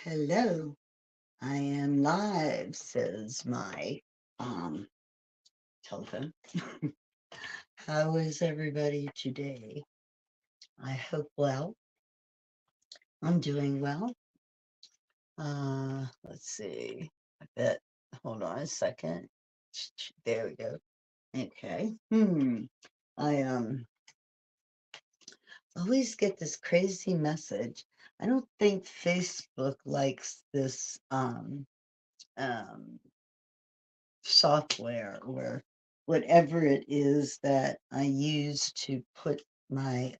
Hello, I am live, says my um telephone. How is everybody today? I hope well. I'm doing well. Let's see. I bet. Hold on a second. There we go. Okay. I always get this crazy message. I don't think Facebook likes this um software or whatever it is that I use to put my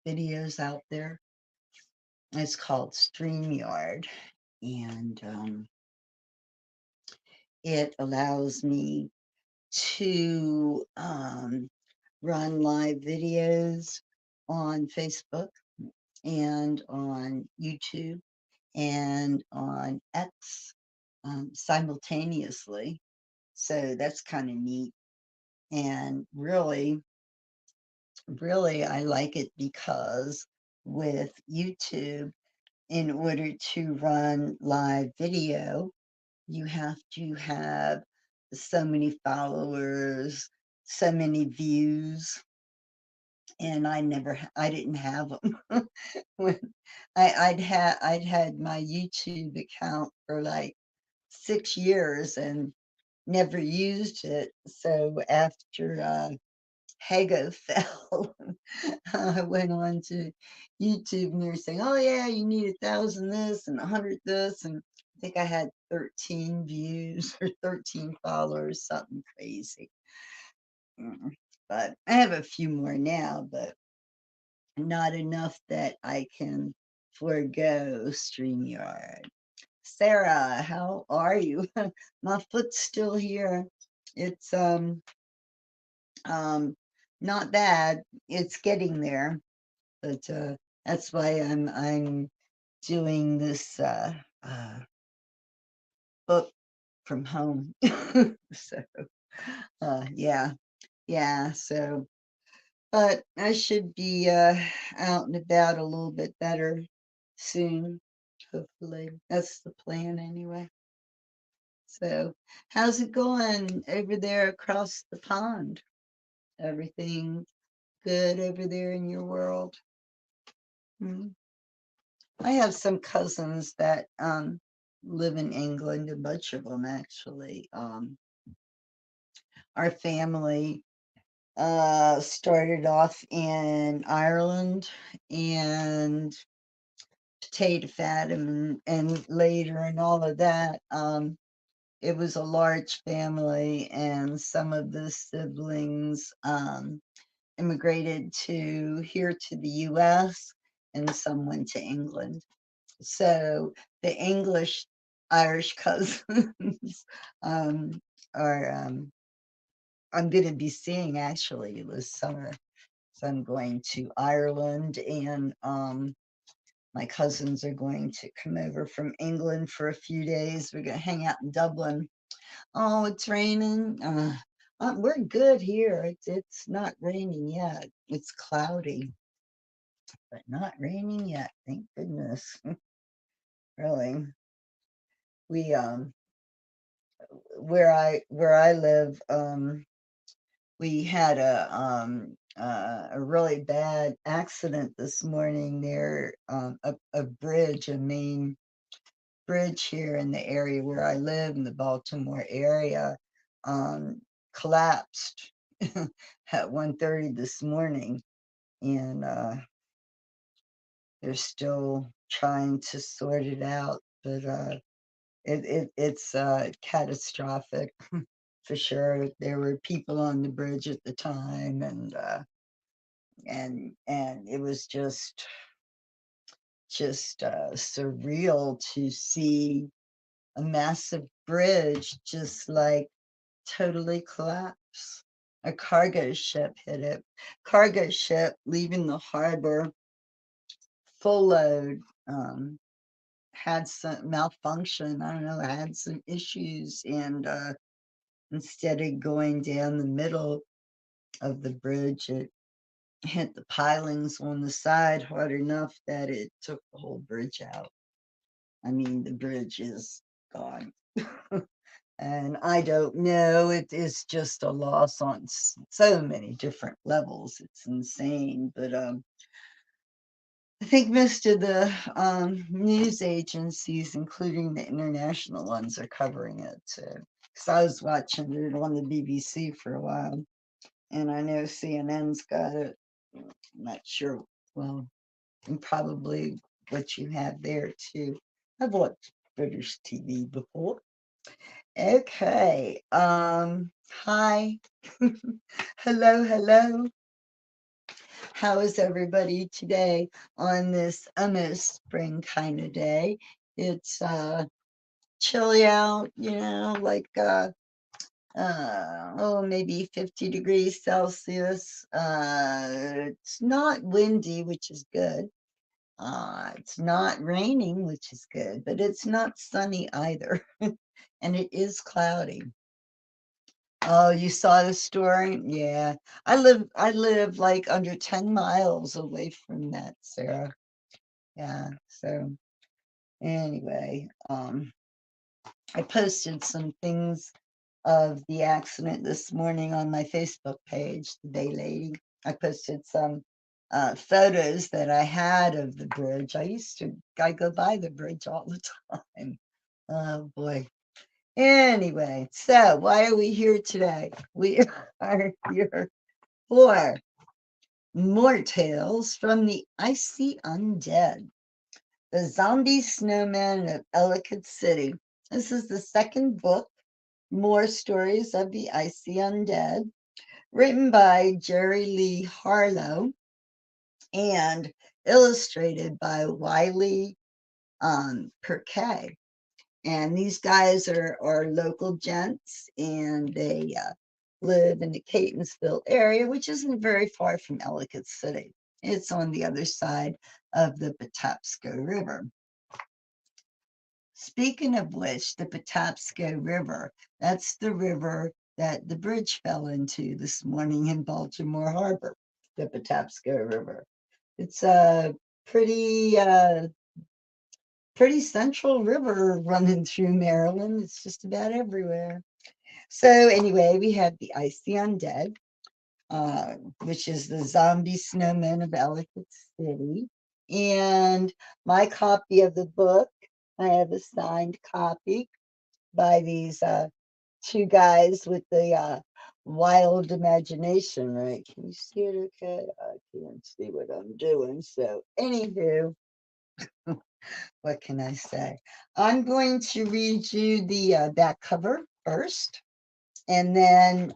videos out there. It's called StreamYard, and it allows me to run live videos on Facebook and on YouTube and on X simultaneously. So that's kind of neat. And really, I like it because with YouTube, in order to run live video, you have to have so many followers, so many views, and I didn't have them. When I'd had my YouTube account for like 6 years and never used it. So after Hago fell, I went on to YouTube and they were saying, oh, yeah, you need 1,000 this and 100 this. And I think I had 13 views or 13 followers, something crazy. But I have a few more now, but not enough that I can forego StreamYard. Sarah, how are you? My foot's still here. It's um not bad. It's getting there, but that's why I'm doing this book from home. So yeah, yeah. So, but I should be out and about a little bit better soon. Hopefully, that's the plan anyway. So, how's it going over there across the pond? Everything good over there in your world? Hmm? I have some cousins that live in England, a bunch of them actually. Our family started off in Ireland and potato fat and later and all of that. It was a large family, and some of the siblings immigrated to here to the US, and some went to England. So the English Irish cousins are I'm going to be seeing actually this summer. So I'm going to Ireland, and my cousins are going to come over from England for a few days. We're going to hang out in Dublin. Oh, it's raining. We're good here. It's not raining yet. It's cloudy, but not raining yet. Thank goodness. Really, we where I live, we had a really bad accident this morning near a bridge, a main bridge here in the area where I live in the Baltimore area, um, collapsed at 1:30 this morning, and they're still trying to sort it out, but it's catastrophic for sure. There were people on the bridge at the time, and it was just surreal to see a massive bridge just like totally collapse. A cargo ship hit it. Cargo ship leaving the harbor full load, had some malfunction. I don't know, had some issues, and instead of going down the middle of the bridge, it hit the pilings on the side hard enough that it took the whole bridge out. I mean, the bridge is gone. And I don't know, it is just a loss on so many different levels. It's insane. But I think most of the news agencies, including the international ones, are covering it. Because I was watching it on the BBC for a while, and I know CNN's got it. I'm not sure. Well, and probably what you have there too. I've watched British TV before. Okay. Hi. Hello, hello. How is everybody today on this almost spring kind of day? It's chilly out, like oh, maybe 50 degrees Celsius. It's not windy, which is good. It's not raining, which is good, but it's not sunny either. And it is cloudy. Oh, you saw the story? Yeah. I live like under 10 miles away from that, Sarah. Yeah. So anyway, I posted some things of the accident this morning on my Facebook page, The Bay Lady. I posted some photos that I had of the bridge. I go by the bridge all the time. Oh boy. Anyway, so why are we here today? We are here for more tales from the Icy Undead, the zombie snowmen of Ellicott City. This is the second book, More Stories of the Icy Undead, written by Jerry Lee Harlow and illustrated by Wiley Purkey. And these guys are local gents, and they live in the Catonsville area, which isn't very far from Ellicott City. It's on the other side of the Patapsco River. Speaking of which, the Patapsco River, that's the river that the bridge fell into this morning in Baltimore Harbor, the Patapsco River. It's a pretty central river running through Maryland. It's just about everywhere. So anyway, we have the Icy Undead, which is the zombie snowmen of Ellicott City. And my copy of the book, I have a signed copy by these two guys with the wild imagination, right? Can you see it okay? I can't see what I'm doing. So anywho, what can I say? I'm going to read you the back cover first, and then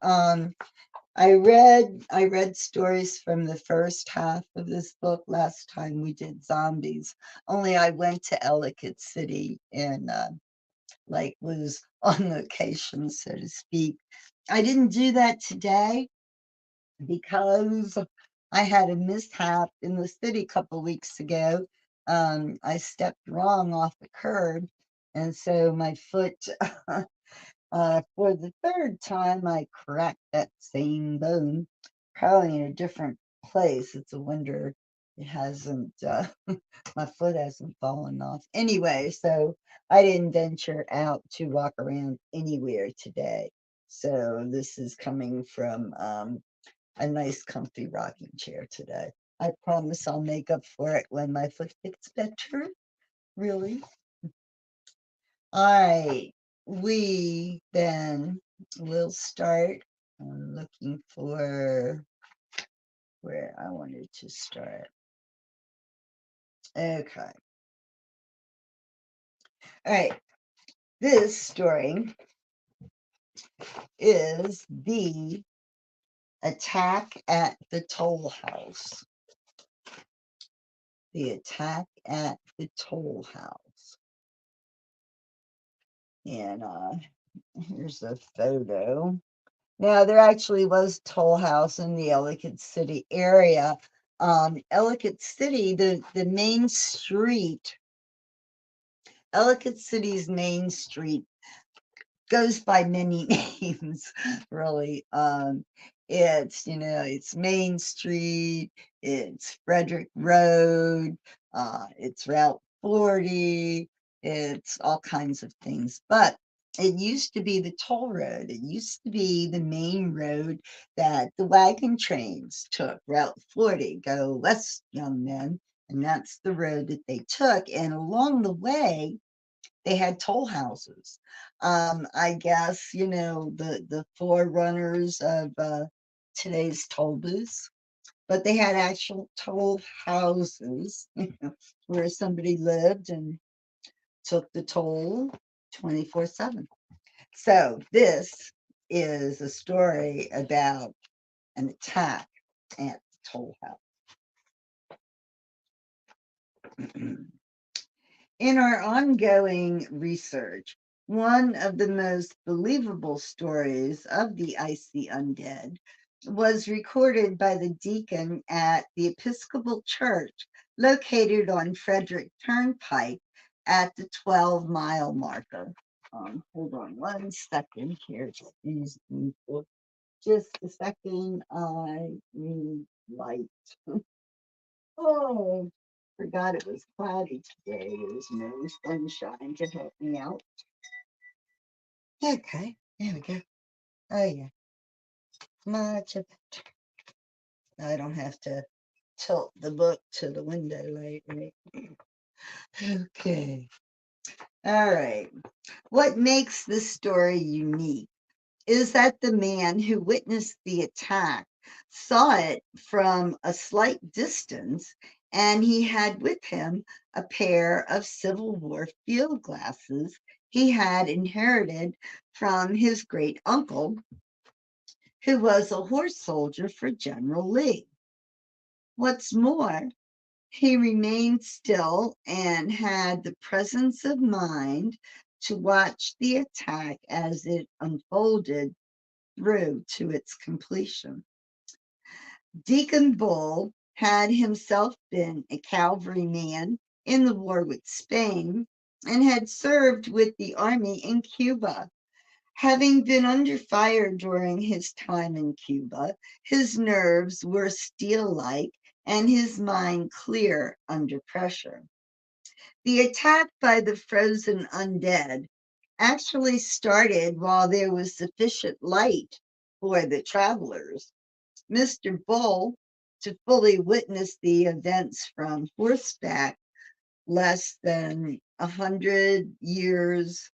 I read stories from the first half of this book last time we did zombies. Only I went to Ellicott City and like was on location, so to speak. I didn't do that today because I had a mishap in the city a couple weeks ago. I stepped wrong off the curb, and so my foot, for the third time, I cracked that same bone, probably in a different place. It's a wonder it hasn't, my foot hasn't fallen off. Anyway, so I didn't venture out to walk around anywhere today. So this is coming from a nice comfy rocking chair today. I promise I'll make up for it when my foot gets better. Really? All right. We then will start. I'm looking for where I wanted to start. Okay. All right. This story is the attack at the toll house. The attack at the toll house. And here's a photo. Now, there actually was a toll house in the Ellicott City area. Ellicott City, the main street, Ellicott City's main street goes by many names, really. It's Main Street, it's Frederick Road, it's Route 40, It's all kinds of things, but it used to be the toll road. It used to be the main road that the wagon trains took, Route 40, go west, young men. And that's the road that they took. And along the way, they had toll houses. I guess, the forerunners of today's toll booths, but they had actual toll houses where somebody lived and took the toll 24/7. So this is a story about an attack at the toll house. In our ongoing research, one of the most believable stories of the Icy Undead was recorded by the deacon at the Episcopal Church located on Frederick Turnpike at the 12-mile marker. Hold on 1 second here. Excuse me for just a second. I need light. Oh, forgot it was cloudy today. There's no sunshine to help me out. Okay, there we go. Oh, yeah, much of it. I don't have to tilt the book to the window light, right? Okay. All right. What makes this story unique is that the man who witnessed the attack saw it from a slight distance, and he had with him a pair of Civil War field glasses he had inherited from his great uncle, who was a horse soldier for General Lee. What's more, he remained still and had the presence of mind to watch the attack as it unfolded through to its completion. Deacon Bull had himself been a cavalryman in the war with Spain and had served with the army in Cuba. Having been under fire during his time in Cuba, his nerves were steel-like and his mind clear under pressure. The attack by the frozen undead actually started while there was sufficient light for the travelers. Mr. Bull, to fully witness the events from horseback, less than 100 years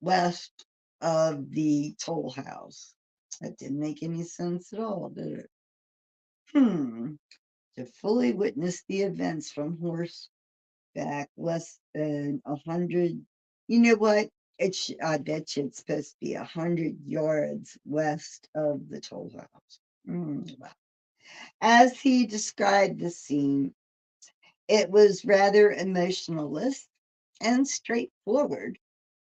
west of the toll house. That didn't make any sense at all, did it? To fully witness the events from horseback, less than 100. You know what? I bet you it's supposed to be 100 yards west of the toll house. Wow. As he described the scene, it was rather emotionalist and straightforward,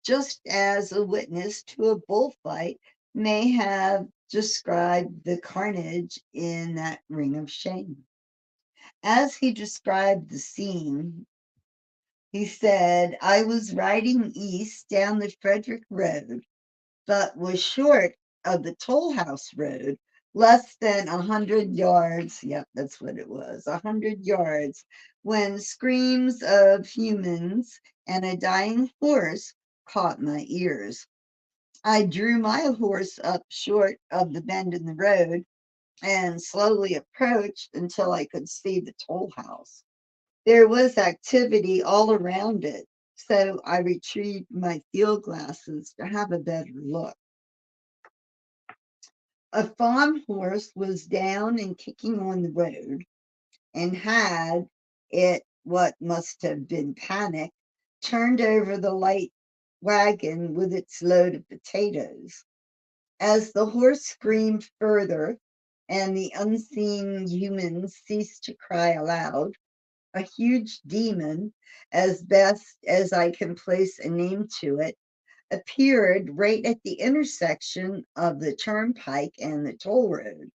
just as a witness to a bullfight may have described the carnage in that ring of shame. As he described the scene, he said, I was riding east down the Frederick Road, but was short of the Toll House Road, less than 100 yards. Yep, that's what it was, 100 yards, when screams of humans and a dying horse caught my ears. I drew my horse up short of the bend in the road and slowly approached until I could see the toll house. There was activity all around it, so I retrieved my field glasses to have a better look. A farm horse was down and kicking on the road, and had it, what must have been panic, turned over the light wagon with its load of potatoes. As the horse screamed further and the unseen humans ceased to cry aloud, a huge demon, as best as I can place a name to it, appeared right at the intersection of the turnpike and the toll road.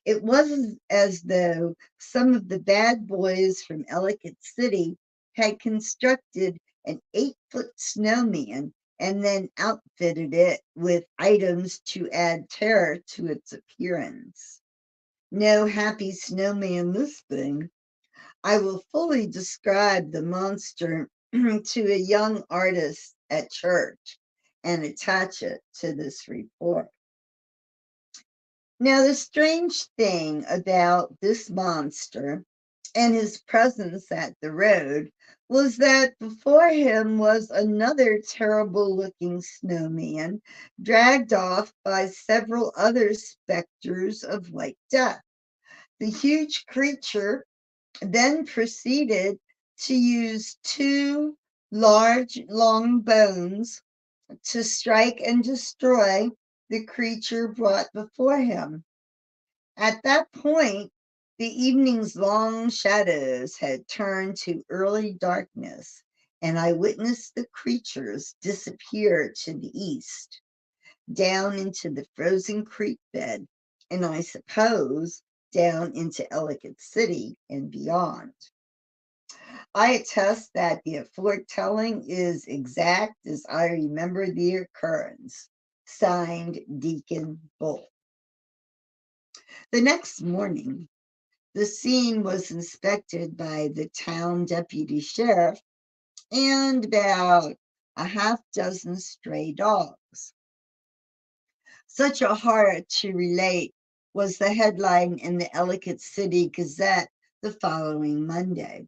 It was as though some of the bad boys from Ellicott City had constructed an 8-foot snowman and then outfitted it with items to add terror to its appearance. No happy snowman this thing. I will fully describe the monster to a young artist at church and attach it to this report. Now, the strange thing about this monster and his presence at the road was that before him was another terrible looking snowman dragged off by several other specters of like death. The huge creature then proceeded to use two large, long bones to strike and destroy the creature brought before him. At that point, the evening's long shadows had turned to early darkness, and I witnessed the creatures disappear to the east, down into the frozen creek bed, and I suppose down into Ellicott City and beyond. I attest that the foretelling is exact as I remember the occurrence. Signed, Deacon Bull. The next morning, the scene was inspected by the town deputy sheriff and about a half dozen stray dogs. Such a horror to relate was the headline in the Ellicott City Gazette the following Monday.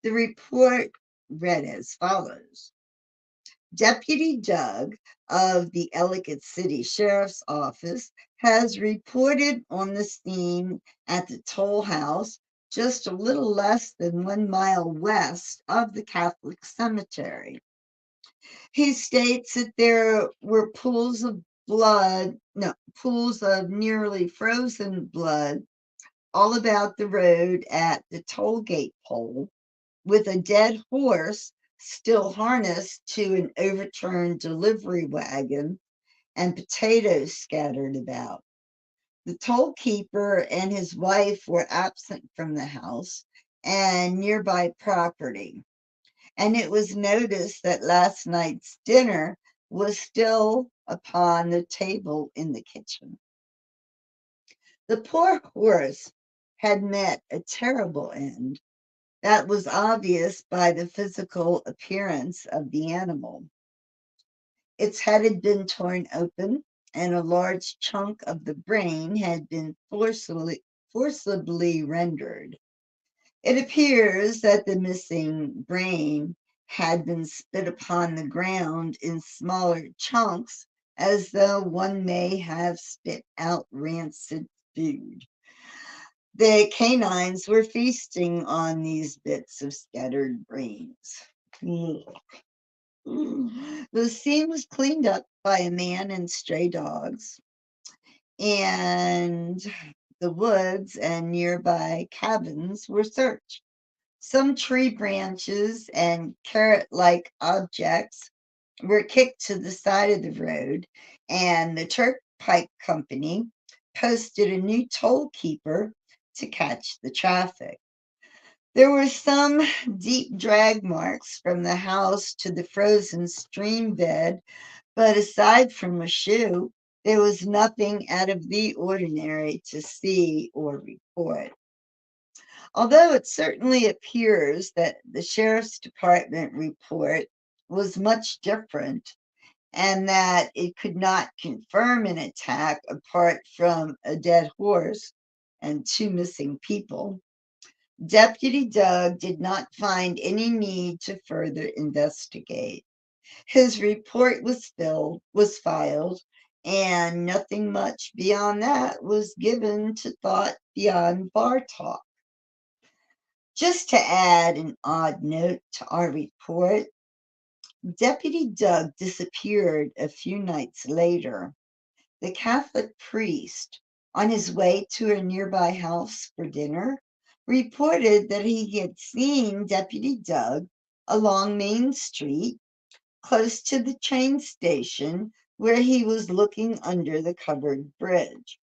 The report read as follows. Deputy Doug of the Ellicott City Sheriff's Office has reported on the scene at the toll house just a little less than 1 mile west of the Catholic cemetery. He states that there were pools of blood, no, pools of nearly frozen blood all about the road at the toll gate pole, with a dead horse still harnessed to an overturned delivery wagon and potatoes scattered about. The toll keeper and his wife were absent from the house and nearby property, and it was noticed that last night's dinner was still upon the table in the kitchen. The poor horse had met a terrible end. That was obvious by the physical appearance of the animal. Its head had been torn open, and a large chunk of the brain had been forcibly rendered. It appears that the missing brain had been spit upon the ground in smaller chunks, as though one may have spit out rancid food. The canines were feasting on these bits of scattered brains. The scene was cleaned up by a man and stray dogs, and the woods and nearby cabins were searched. Some tree branches and carrot like objects were kicked to the side of the road, and the Turnpike Company posted a new toll keeper to catch the traffic. There were some deep drag marks from the house to the frozen stream bed, but aside from a shoe, there was nothing out of the ordinary to see or report. Although it certainly appears that the sheriff's department report was much different and that it could not confirm an attack apart from a dead horse and two missing people, Deputy Doug did not find any need to further investigate. His report was filed, and nothing much beyond that was given to thought beyond bar talk. Just to add an odd note to our report, Deputy Doug disappeared a few nights later. The Catholic priest, on his way to a nearby house for dinner, reported that he had seen Deputy Doug along Main Street, close to the train station, where he was looking under the covered bridge.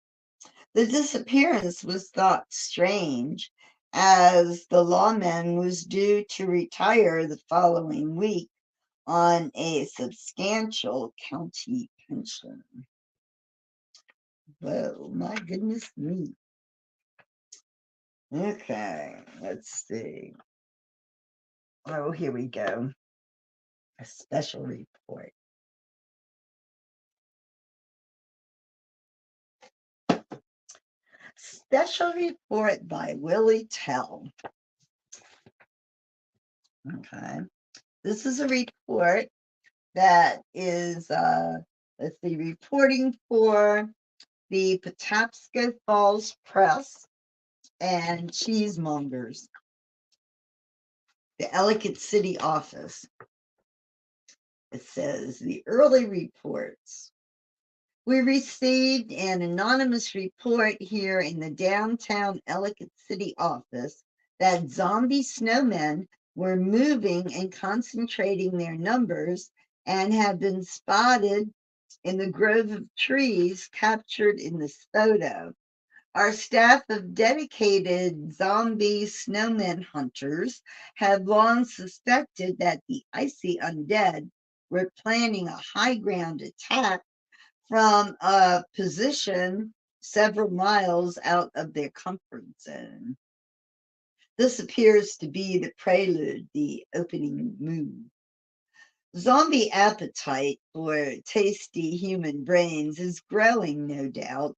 The disappearance was thought strange, as the lawman was due to retire the following week on a substantial county pension. Whoa, my goodness me. Okay, let's see. Oh, here we go. A special report. Special report by Willie Tell. Okay. This is a report that is, let's see, reporting for the Patapsco Falls Press and Cheesemongers, the Ellicott City office. It says the early reports. We received an anonymous report here in the downtown Ellicott City office that zombie snowmen were moving and concentrating their numbers and have been spotted in the grove of trees captured in this photo. Our staff of dedicated zombie snowman hunters have long suspected that the Icy Undead were planning a high ground attack from a position several miles out of their comfort zone. This appears to be the prelude, the opening move. Zombie appetite for tasty human brains is growing, no doubt.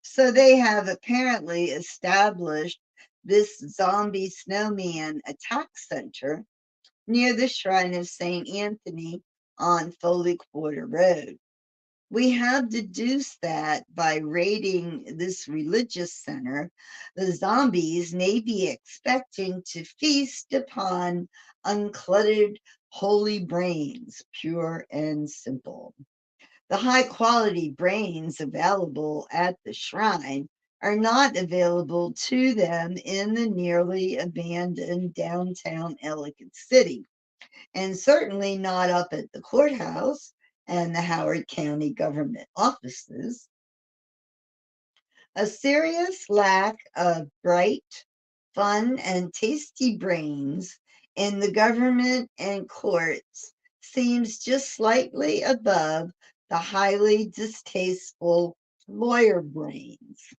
So they have apparently established this zombie snowman attack center near the shrine of St. Anthony on Foley Quarter Road. We have deduced that by raiding this religious center, the zombies may be expecting to feast upon uncluttered holy brains, pure and simple. The high quality brains available at the shrine are not available to them in the nearly abandoned downtown Ellicott City, and certainly not up at the courthouse and the Howard County government offices. A serious lack of bright, fun, and tasty brains in the government and courts seems just slightly above the highly distasteful lawyer brains.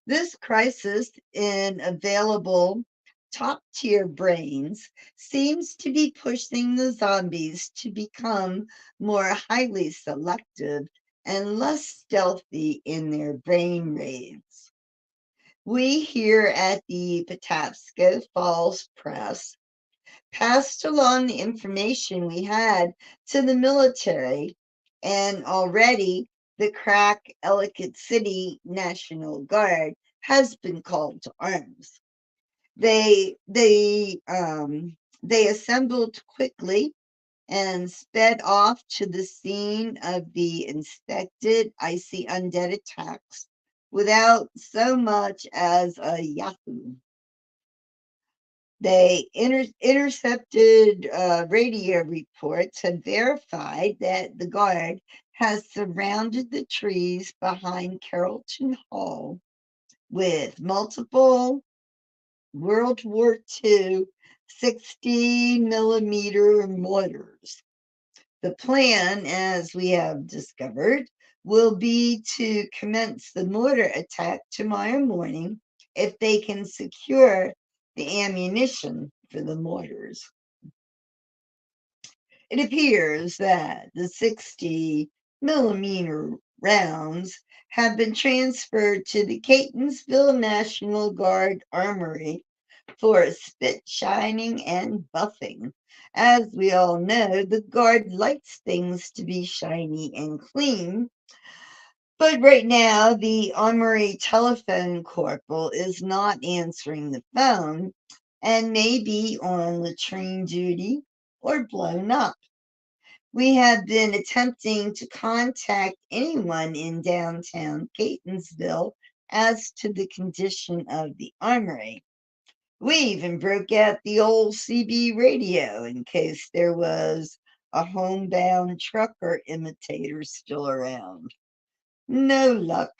This crisis in available top tier brains seems to be pushing the zombies to become more highly selective and less stealthy in their brain raids. We here at the Patapsco Falls Press passed along the information we had to the military, and already the crack Ellicott City National Guard has been called to arms. They assembled quickly and sped off to the scene of the inspected Icy Undead attacks without so much as a yahoo. They intercepted radio reports and verified that the guard has surrounded the trees behind Carrollton Hall with multiple World War II 60 millimeter mortars. The plan, as we have discovered, will be to commence the mortar attack tomorrow morning if they can secure the ammunition for the mortars. It appears that the 60 millimeter rounds have been transferred to the Catonsville National Guard Armory for spit shining and buffing. As we all know, the Guard likes things to be shiny and clean. But right now, the Armory telephone corporal is not answering the phone and may be on latrine duty or blown up. We have been attempting to contact anyone in downtown Catonsville as to the condition of the armory. We even broke out the old CB radio in case there was a homebound trucker imitator still around. No luck.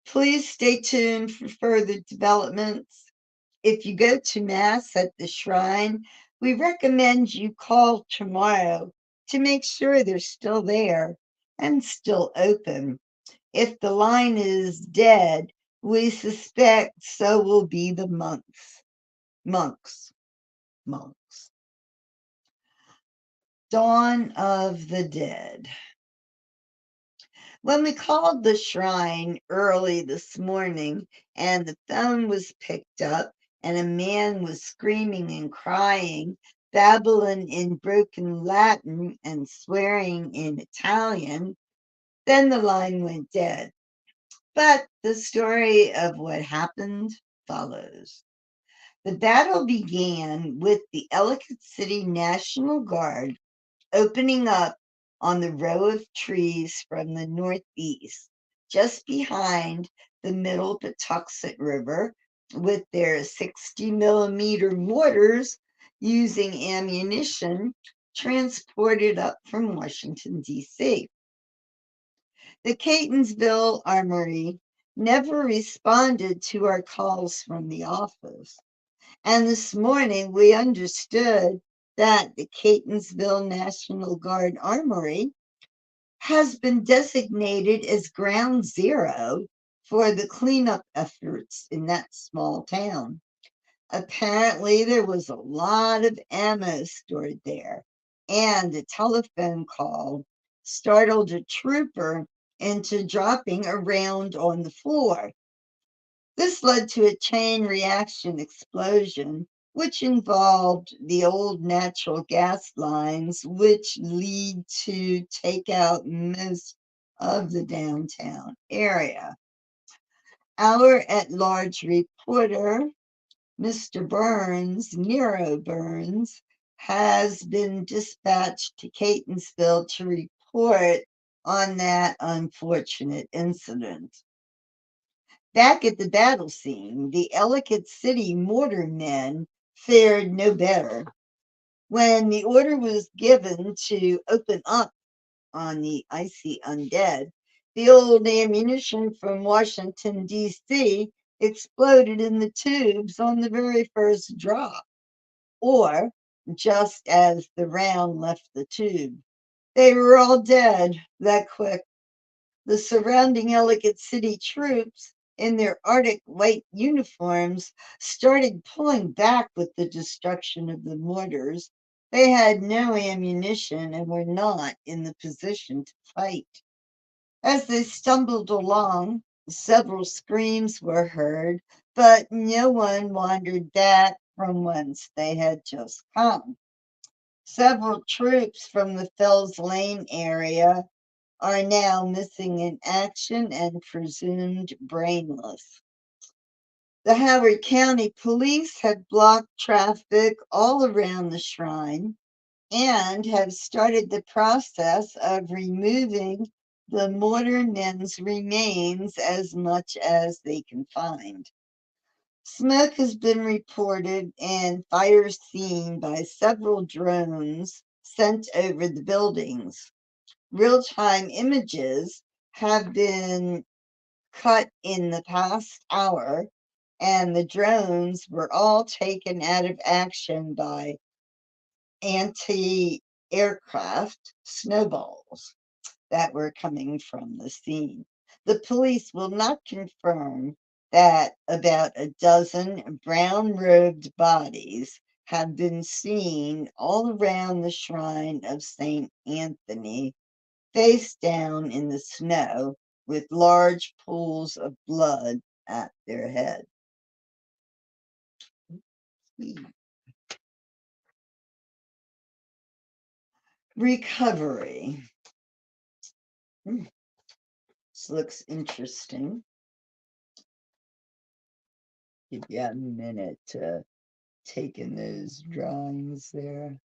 Please stay tuned for further developments. If you go to Mass at the shrine, we recommend you call tomorrow to make sure they're still there and still open. If the line is dead, we suspect so will be the monks. Monks. Dawn of the Dead. When we called the shrine early this morning and the phone was picked up and a man was screaming and crying, babbling in broken Latin and swearing in Italian, then the line went dead. But the story of what happened follows. The battle began with the Ellicott City National Guard opening up on the row of trees from the northeast, just behind the Middle Patuxent River, with their 60 millimeter mortars using ammunition transported up from Washington, D.C. The Catonsville Armory never responded to our calls from the office. And this morning we understood that the Catonsville National Guard Armory has been designated as ground zero for the cleanup efforts in that small town. Apparently, there was a lot of ammo stored there, and a telephone call startled a trooper into dropping a round on the floor. This led to a chain reaction explosion, which involved the old natural gas lines, which lead to take out most of the downtown area. Our at large reporter, Mr. Burns, Nero Burns, has been dispatched to Catonsville to report on that unfortunate incident. Back at the battle scene, the Ellicott City mortar men fared no better. When the order was given to open up on the Icy Undead, the old ammunition from Washington, D.C. exploded in the tubes on the very first drop, or just as the round left the tube. They were all dead that quick. The surrounding Ellicott City troops in their Arctic white uniforms started pulling back with the destruction of the mortars. They had no ammunition and were not in the position to fight. As they stumbled along, several screams were heard, but no one wandered back from whence they had just come. Several troops from the Fells Lane area are now missing in action and presumed brainless. The Howard County Police have blocked traffic all around the shrine and have started the process of removing the mortar men's remains as much as they can find. Smoke has been reported and fire seen by several drones sent over the buildings. Real-time images have been cut in the past hour, and the drones were all taken out of action by anti-aircraft snowballs that were coming from the scene. The police will not confirm that about a dozen brown-robed bodies have been seen all around the shrine of St. Anthony, face down in the snow with large pools of blood at their head. Recovery. This looks interesting. Give you a minute to take in those drawings there.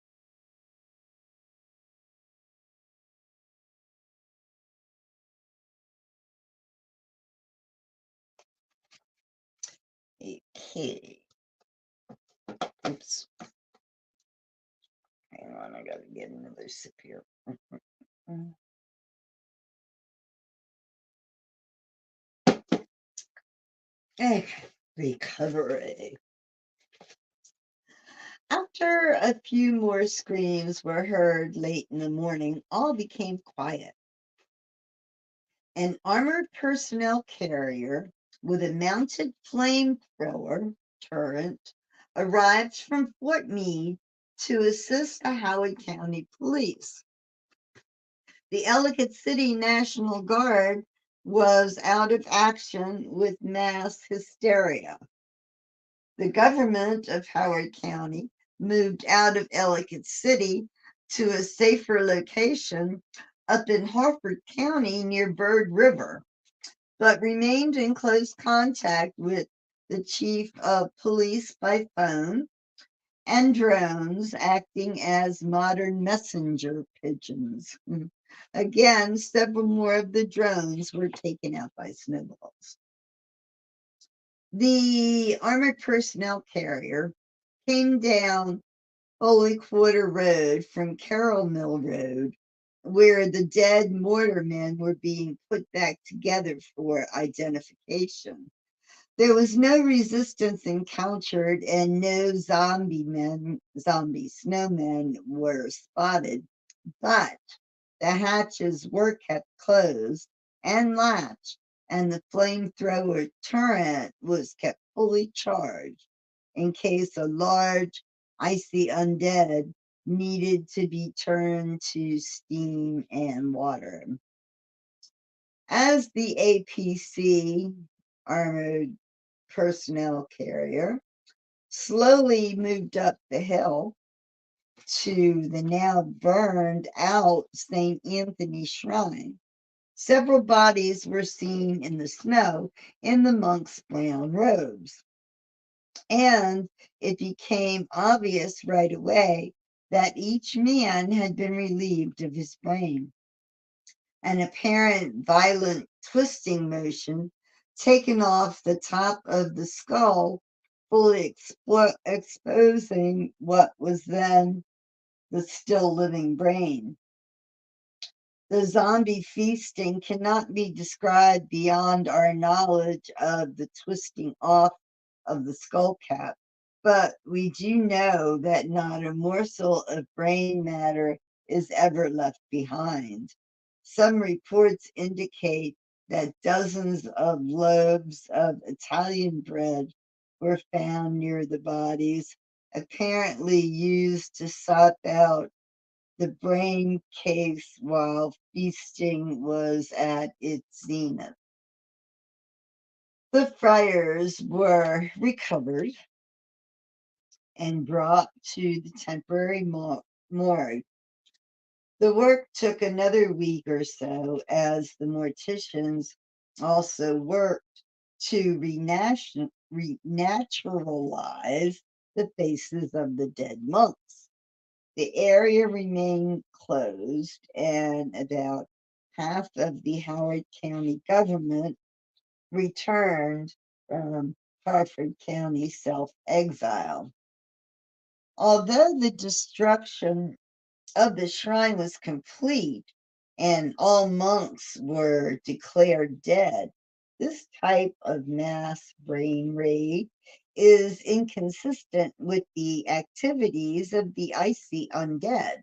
Okay. Oops. Hang on, I gotta get another sip here. Okay, recovery. After a few more screams were heard late in the morning, all became quiet. An armored personnel carrier with a mounted flamethrower turret arrived from Fort Meade to assist the Howard County Police. The Ellicott City National Guard was out of action with mass hysteria. The government of Howard County moved out of Ellicott City to a safer location up in Harford County near Bird River, but remained in close contact with the chief of police by phone and drones acting as modern messenger pigeons. Again, several more of the drones were taken out by snowballs. The armored personnel carrier came down Holy Quarter Road from Carroll Mill Road, where the dead mortarmen were being put back together for identification. There was no resistance encountered and no zombie snowmen were spotted, but the hatches were kept closed and latched, and the flamethrower turret was kept fully charged in case a large icy undead needed to be turned to steam and water. As the APC armored personnel carrier slowly moved up the hill to the now burned out St. Anthony Shrine. Several bodies were seen in the snow in the monks' brown robes. And it became obvious right away that each man had been relieved of his brain. An apparent violent twisting motion taken off the top of the skull, fully exposing what was then the still living brain. The zombie feasting cannot be described beyond our knowledge of the twisting off of the skull cap, but we do know that not a morsel of brain matter is ever left behind. Some reports indicate that dozens of loaves of Italian bread were found near the bodies, apparently used to sop out the brain case while feasting was at its zenith. The friars were recovered and brought to the temporary morgue. The work took another week or so as the morticians also worked to renaturalize the faces of the dead monks. The area remained closed, and about half of the Howard County government returned from Harford County self exile. Although the destruction of the shrine was complete and all monks were declared dead, this type of mass brain raid is inconsistent with the activities of the Icy Undead.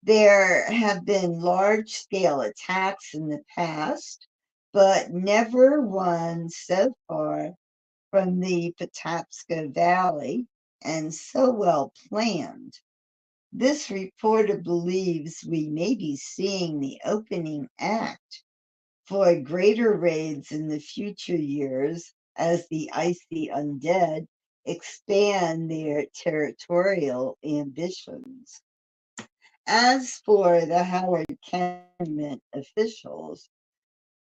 There have been large scale attacks in the past, but never one so far from the Patapsco Valley and so well planned. This reporter believes we may be seeing the opening act for greater raids in the future years as the Icy Undead expand their territorial ambitions. As for the Howard County officials,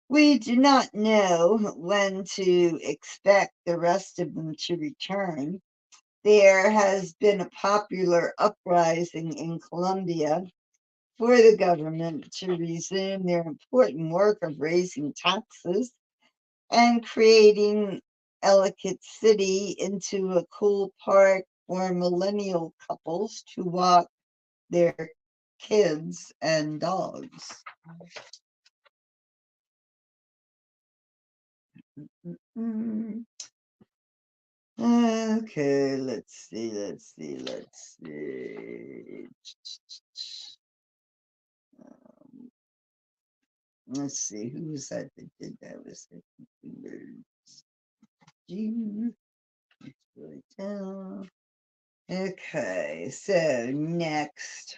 we do not know when to expect the rest of them to return. There has been a popular uprising in Colombia for the government to resume their important work of raising taxes and creating Ellicott City into a cool park for millennial couples to walk their kids and dogs. Mm. Okay, let's see. Let's see, who was that did that? Was it June? Let's go down. Okay, so next.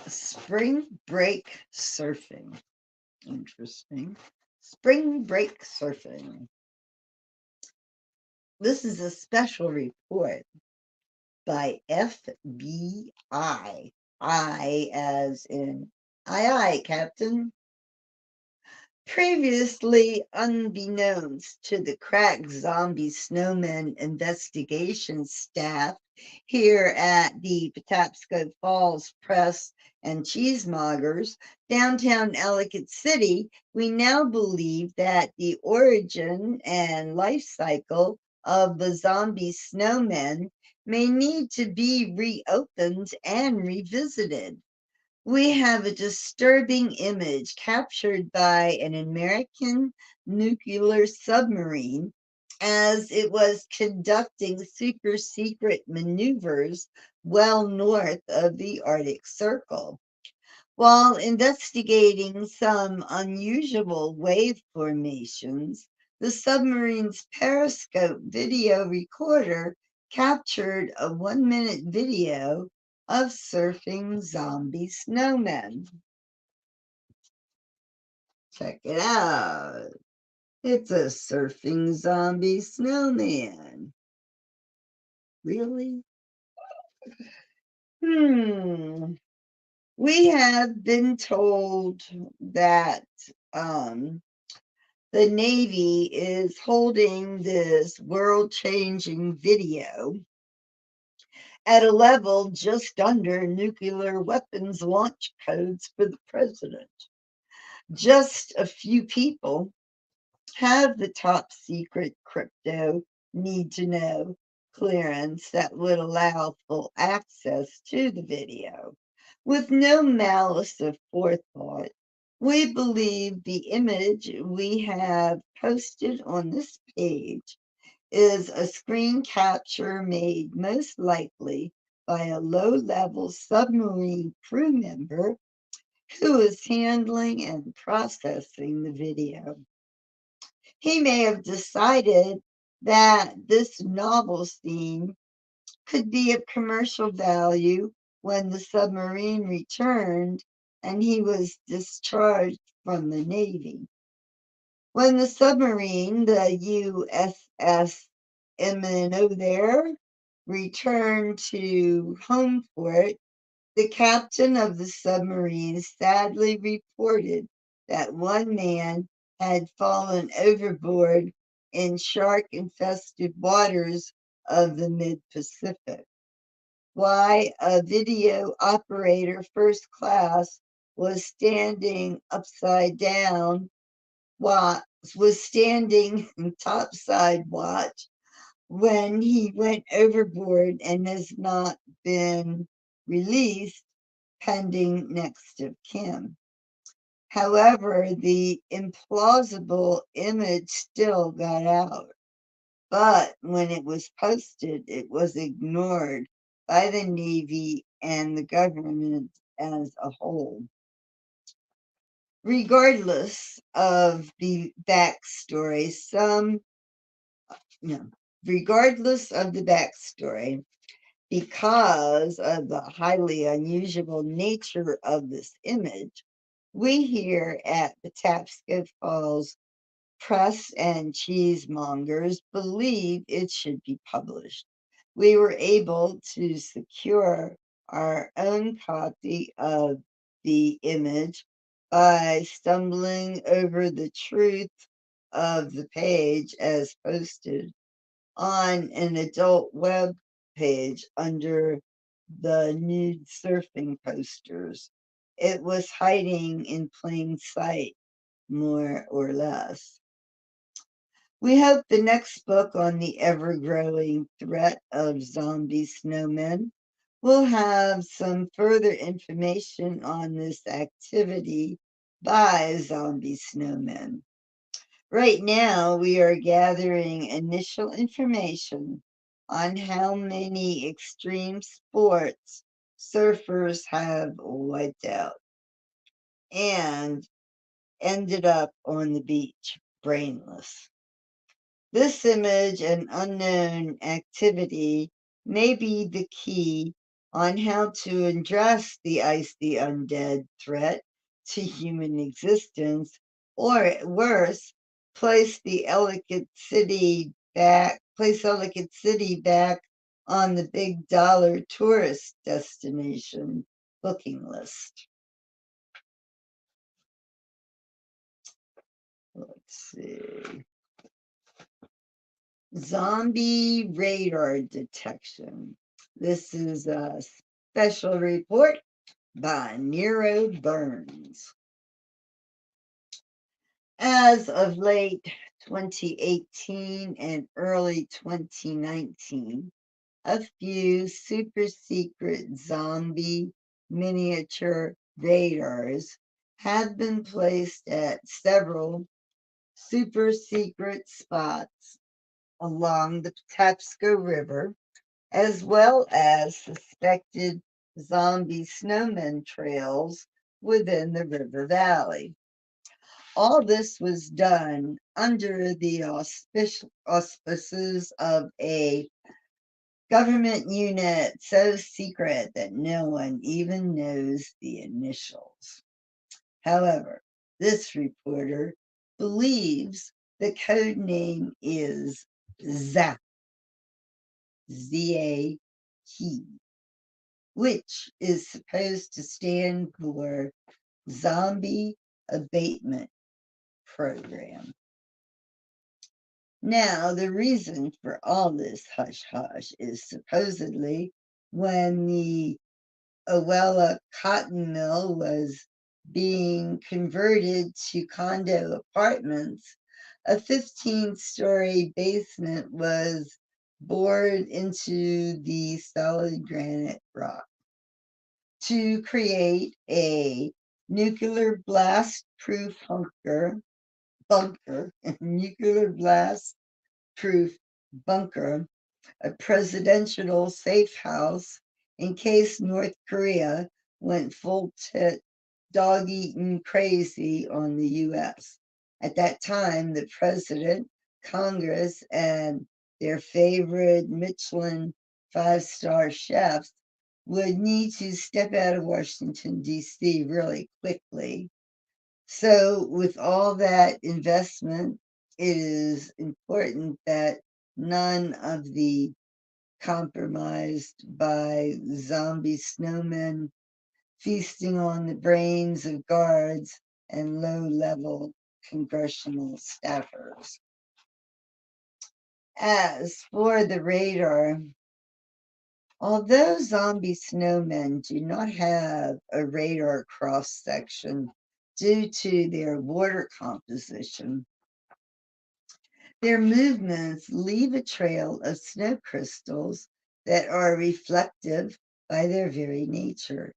Spring break surfing. Interesting. Spring break surfing. This is a special report by FBI. I as in aye, Captain. Previously unbeknownst to the crack zombie snowmen investigation staff here at the Patapsco Falls Press and Cheesemongers, downtown Ellicott City, we now believe that the origin and life cycle of the zombie snowmen may need to be reopened and revisited. We have a disturbing image captured by an American nuclear submarine as it was conducting super secret maneuvers well north of the Arctic Circle. While investigating some unusual wave formations, the submarine's periscope video recorder captured a 1 minute video of surfing zombie snowmen. Check it out. It's a surfing zombie snowman. Really? We have been told that the Navy is holding this world-changing video at a level just under nuclear weapons launch codes for the president. Just a few people have the top secret crypto need to know clearance that would allow full access to the video. With no malice of forethought, we believe the image we have posted on this page is a screen capture made most likely by a low-level submarine crew member who is handling and processing the video. He may have decided that this novel scene could be of commercial value when the submarine returned and he was discharged from the Navy. When the submarine, the USS MNO there, returned to home port, the captain of the submarine sadly reported that one man had fallen overboard in shark-infested waters of the mid-Pacific. Why a video operator first class was standing upside down, was standing topside watch when he went overboard and has not been released pending next of kin. However, the implausible image still got out, but when it was posted, it was ignored by the Navy and the government as a whole. Regardless of the backstory, regardless of the backstory, because of the highly unusual nature of this image, we here at Patapsco Falls Press and Cheesemongers believe it should be published. We were able to secure our own copy of the image by stumbling over the truth of the page as posted on an adult web page under the nude surfing posters. It was hiding in plain sight, more or less. We hope the next book on the ever-growing threat of zombie snowmen will have some further information on this activity by zombie snowmen. Right now, we are gathering initial information on how many extreme sports surfers have wiped out. And ended up on the beach, brainless. This image and unknown activity may be the key on how to address the icy undead threat to human existence, or worse, place Ellicott City back on the big dollar tourist destination booking list. Let's see. Zombie radar detection. This is a special report by Nero Burns. As of late 2018 and early 2019, a few super secret zombie miniature radars have been placed at several super secret spots along the Patapsco River, as well as suspected zombie snowmen trails within the river valley. All this was done under the auspices of a government unit so secret that no one even knows the initials. However, this reporter believes the code name is ZAP, Z-A-P, which is supposed to stand for Zombie Abatement Program. Now, the reason for all this hush hush is supposedly when the Owella cotton mill was being converted to condo apartments, a 15-story basement was bored into the solid granite rock to create a nuclear blast proof nuclear blast proof bunker, a presidential safe house in case North Korea went full tit dog eating crazy on the US. At that time, the president, Congress, and their favorite Michelin five-star chefs would need to step out of Washington, D.C. really quickly. So, with all that investment, it is important that none of the compromised by zombie snowmen feasting on the brains of guards and low-level congressional staffers. As for the radar, although zombie snowmen do not have a radar cross-section due to their water composition, their movements leave a trail of snow crystals that are reflective by their very nature.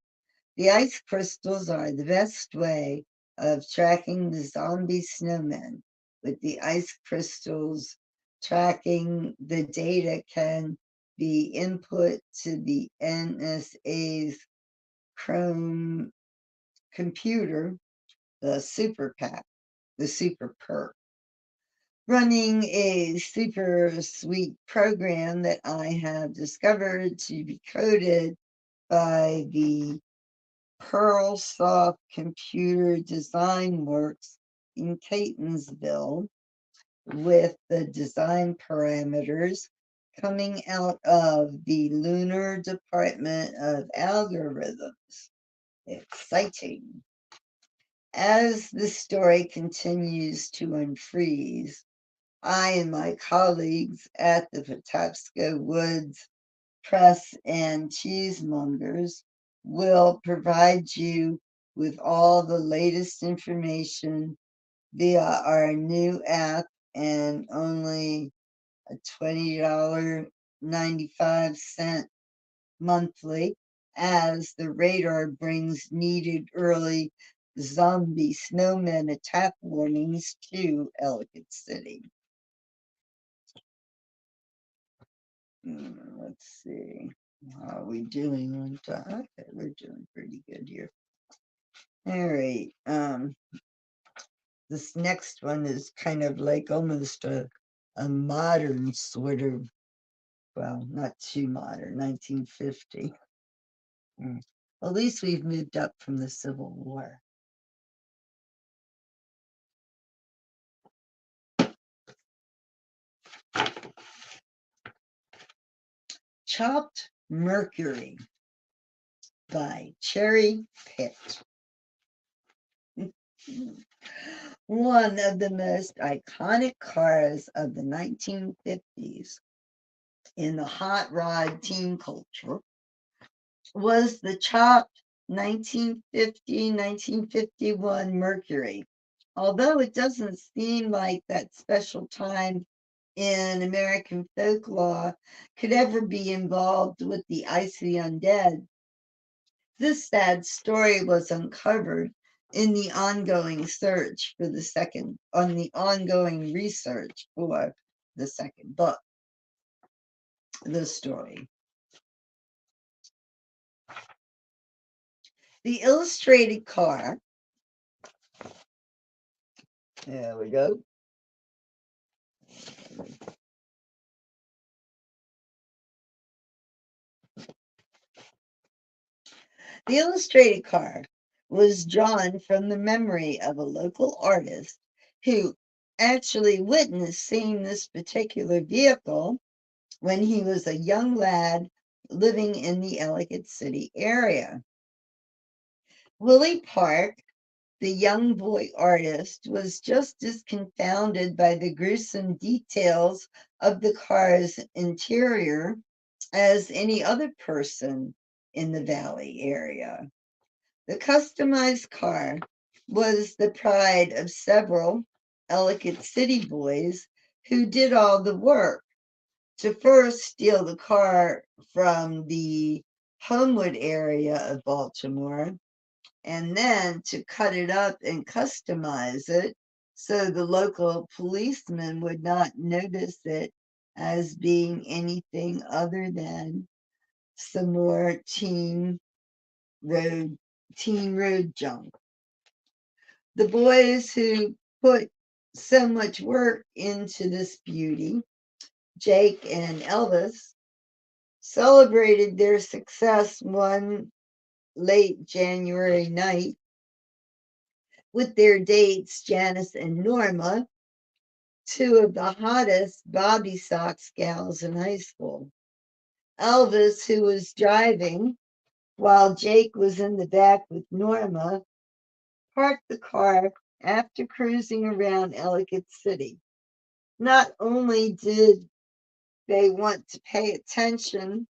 The ice crystals are the best way of tracking the zombie snowmen. With the ice crystals tracking, the data can be input to the NSA's Chrome computer, the Super Perk, running a super sweet program that I have discovered to be coded by the PearlSoft Computer Design Works in Catonsville, with the design parameters coming out of the Lunar Department of Algorithms. Exciting. As the story continues to unfreeze, I and my colleagues at the Patapsco Woods Press and Cheesemongers will provide you with all the latest information via our new app and only a $20.95 monthly, as the radar brings needed early zombie snowmen attack warnings to Ellicott City. Let's see. How are we doing on time? Okay, we're doing pretty good here. All right. This next one is kind of like almost a modern sort of, well, not too modern, 1950. At least we've moved up from the Civil War. Chopped Mercury by Cherry Pitt. One of the most iconic cars of the 1950s in the hot rod teen culture was the chopped 1950-1951 Mercury. Although it doesn't seem like that special time in American folklore could ever be involved with the Icy Undead, this sad story was uncovered in the ongoing ongoing research for the second book, the story. The illustrated car, there we go. The illustrated car was drawn from the memory of a local artist who actually witnessed seeing this particular vehicle when he was a young lad living in the Ellicott City area. Willie Park, the young boy artist, was just as confounded by the gruesome details of the car's interior as any other person in the Valley area. The customized car was the pride of several Ellicott City boys who did all the work to first steal the car from the Homewood area of Baltimore and then to cut it up and customize it so the local policemen would not notice it as being anything other than some more road road junk. The boys who put so much work into this beauty, Jake and Elvis, celebrated their success one late January night with their dates, Janice and Norma, two of the hottest Bobby Sox gals in high school. Elvis, who was driving while Jake was in the back with Norma, parked the car after cruising around Ellicott City. Not only did they want to pay attention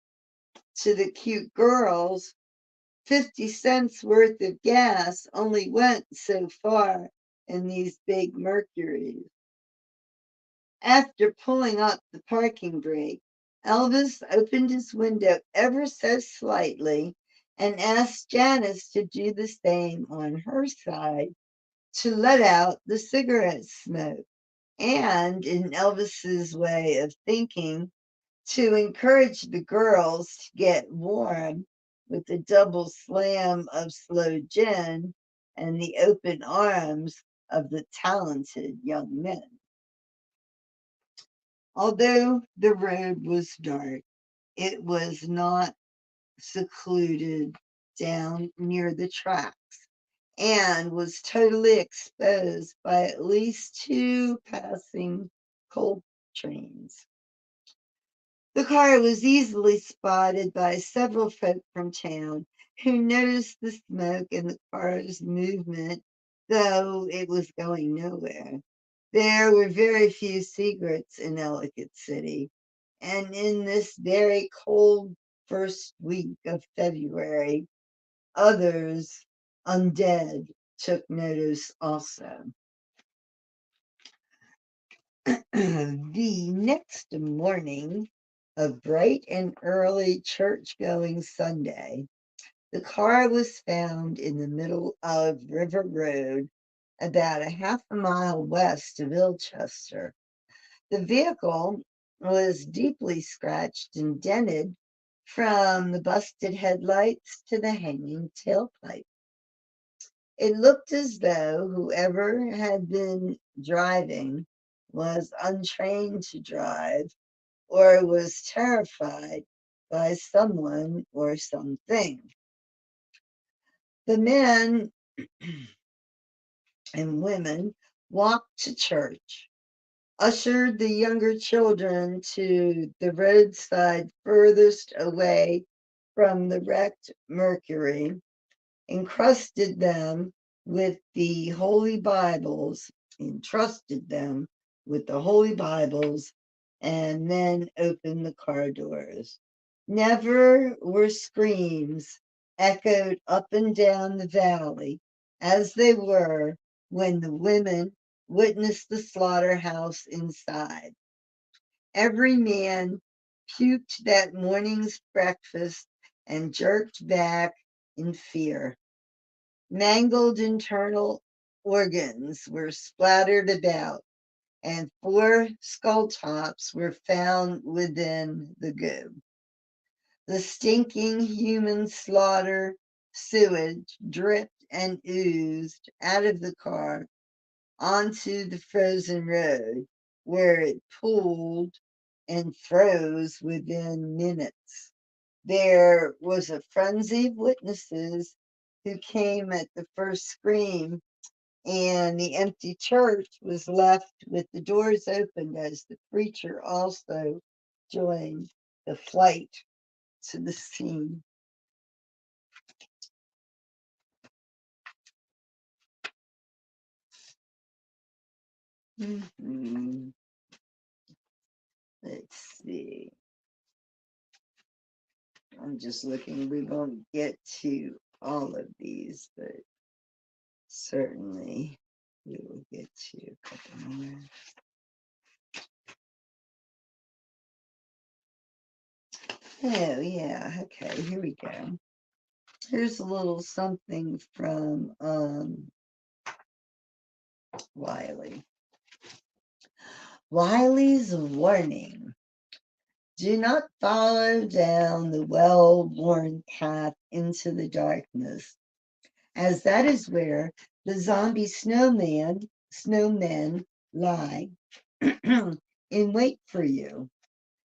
to the cute girls, 50 cents worth of gas only went so far in these big Mercuries. After pulling up the parking brake, Elvis opened his window ever so slightly and asked Janice to do the same on her side to let out the cigarette smoke. And in Elvis's way of thinking, to encourage the girls to get warm with the double slam of slow gin and the open arms of the talented young men. Although the road was dark, it was not secluded down near the tracks and was totally exposed by at least two passing coal trains. The car was easily spotted by several folk from town who noticed the smoke and the car's movement, though it was going nowhere. There were very few secrets in Ellicott City, and in this very cold first week of February, others undead took notice also. The next morning, a bright and early church-going Sunday, the car was found in the middle of River Road, about a half a mile west of Ilchester. The vehicle was deeply scratched and dented from the busted headlights to the hanging tailpipe. It looked as though whoever had been driving was untrained to drive or was terrified by someone or something. The men and women walked to church, ushered the younger children to the roadside furthest away from the wrecked Mercury, encrusted them with the Holy Bibles, entrusted them with the Holy Bibles, and then opened the car doors. Never were screams echoed up and down the valley as they were when the women witnessed the slaughterhouse inside. Every man puked that morning's breakfast and jerked back in fear. Mangled internal organs were splattered about, and 4 skull tops were found within the goo. The stinking human slaughter sewage dripped and oozed out of the car onto the frozen road, where it pooled and froze within minutes. There was a frenzy of witnesses who came at the first scream, and the empty church was left with the doors opened as the preacher also joined the flight to the scene. Mhm. Let's see. I'm just looking. We won't get to all of these, but certainly we will get to a couple more. Oh, yeah. Okay, here we go. Here's a little something from Wiley. Wiley's warning. Do not follow down the well-worn path into the darkness, as that is where the zombie snowmen lie in wait for you.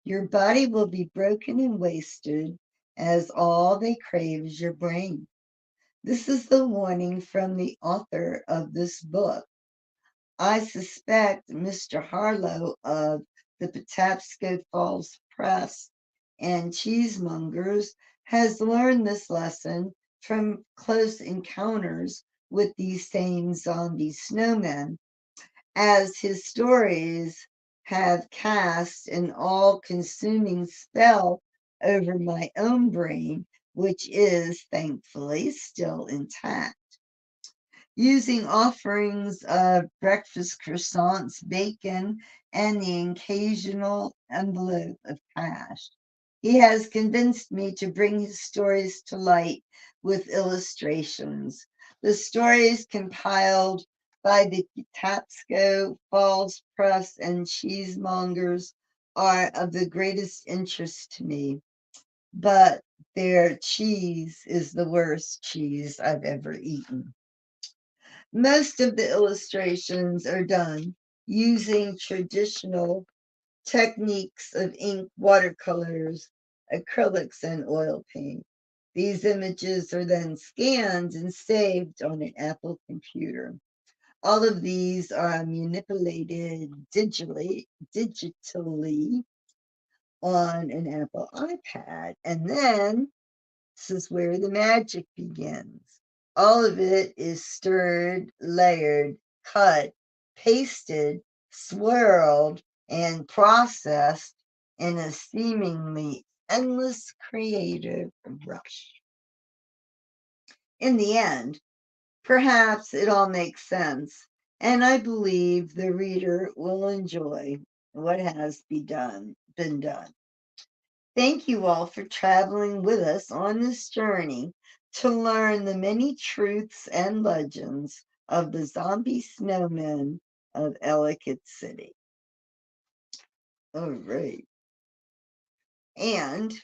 Your body will be broken and wasted, as all they crave is your brain. This is the warning from the author of this book. I suspect Mr. Harlow of the Patapsco Falls Press and Cheesemongers has learned this lesson from close encounters with these same zombie snowmen, as his stories have cast an all consuming spell over my own brain, which is thankfully still intact. Using offerings of breakfast croissants, bacon, and the occasional envelope of cash. He has convinced me to bring his stories to light with illustrations. The stories compiled by the Patapsco Falls Press and Cheesemongers are of the greatest interest to me, but their cheese is the worst cheese I've ever eaten. Most of the illustrations are done using traditional techniques of ink, watercolors, acrylics, and oil paint. These images are then scanned and saved on an Apple computer. All of these are manipulated digitally on an Apple iPad, and then this is where the magic begins. All of it is stirred, layered, cut, pasted, swirled, and processed in a seemingly endless creative rush. In the end, perhaps it all makes sense, and I believe the reader will enjoy what has been done. Thank you all for traveling with us on this journey to learn the many truths and legends of the zombie snowmen of Ellicott City. All right. And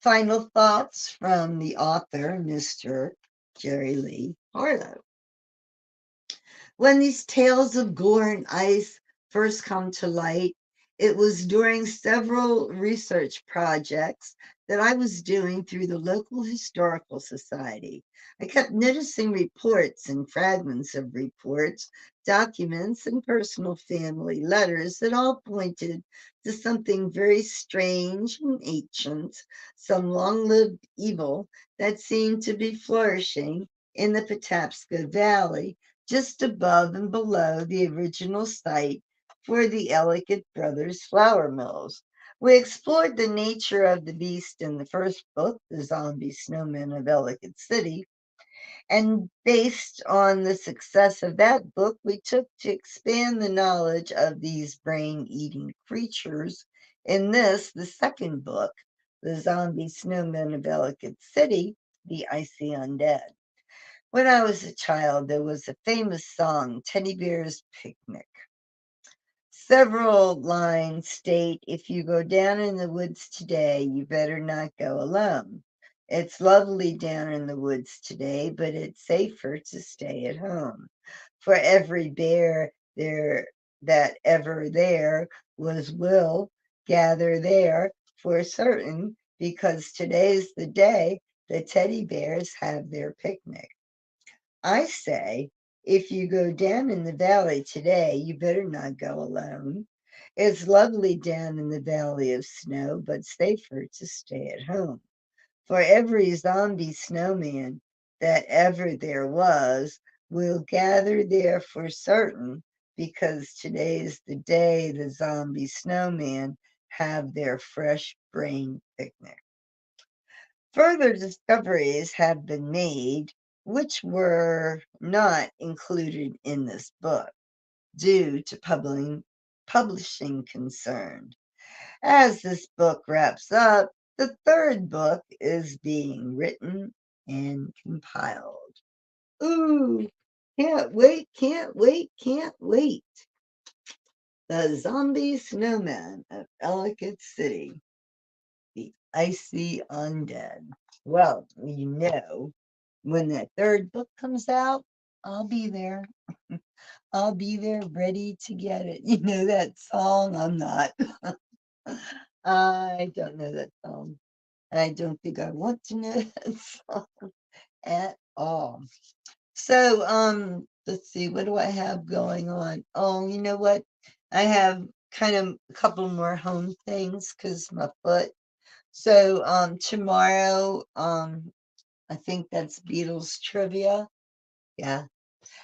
final thoughts from the author, Mr. Jerry Lee Harlow. When these tales of gore and ice first come to light, it was during several research projects that I was doing through the local historical society. I kept noticing reports and fragments of reports, documents, and personal family letters that all pointed to something very strange and ancient, some long lived evil that seemed to be flourishing in the Patapsco Valley just above and below the original site for the Ellicott brothers' flour mills. We explored the nature of the beast in the first book, The Zombie Snowmen of Ellicott City, and based on the success of that book, we took to expand the knowledge of these brain eating creatures in this, the second book, The Zombie Snowmen of Ellicott City, The Icy Undead. When I was a child, there was a famous song, Teddy Bear's Picnic. Several lines state, if you go down in the woods today, you better not go alone. It's lovely down in the woods today, but it's safer to stay at home. For every bear there that ever there was will gather there for certain, because today's the day the teddy bears have their picnic. I say, if you go down in the valley today, you better not go alone. It's lovely down in the valley of snow, but safer to stay at home. For every zombie snowman that ever there was will gather there for certain, because today's the day the zombie snowman have their fresh brain picnic. Further discoveries have been made which were not included in this book due to publishing concern. As this book wraps up, the third book is being written and compiled. Ooh, can't wait, can't wait, can't wait. The Zombie Snowman of Ellicott City, the Icy Undead. Well, when that third book comes out, I'll be there. I'll be there ready to get it. You know that song? I'm not. I don't know that song. I don't think I want to know that song at all. So, let's see, what do I have going on? Oh, you know what? I have kind of a couple more home things because my foot. So, tomorrow, I think that's Beatles trivia. Yeah.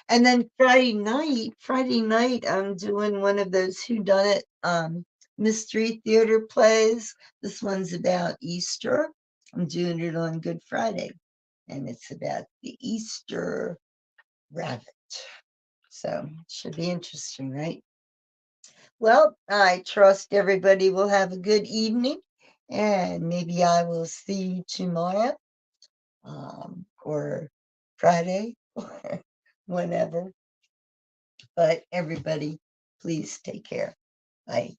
And then Friday night, I'm doing one of those whodunit mystery theater plays. This one's about Easter. I'm doing it on Good Friday, and it's about the Easter rabbit. So should be interesting, right? Well, I trust everybody will have a good evening, and maybe I will see you tomorrow, or Friday, or whenever. But everybody, please take care. Bye.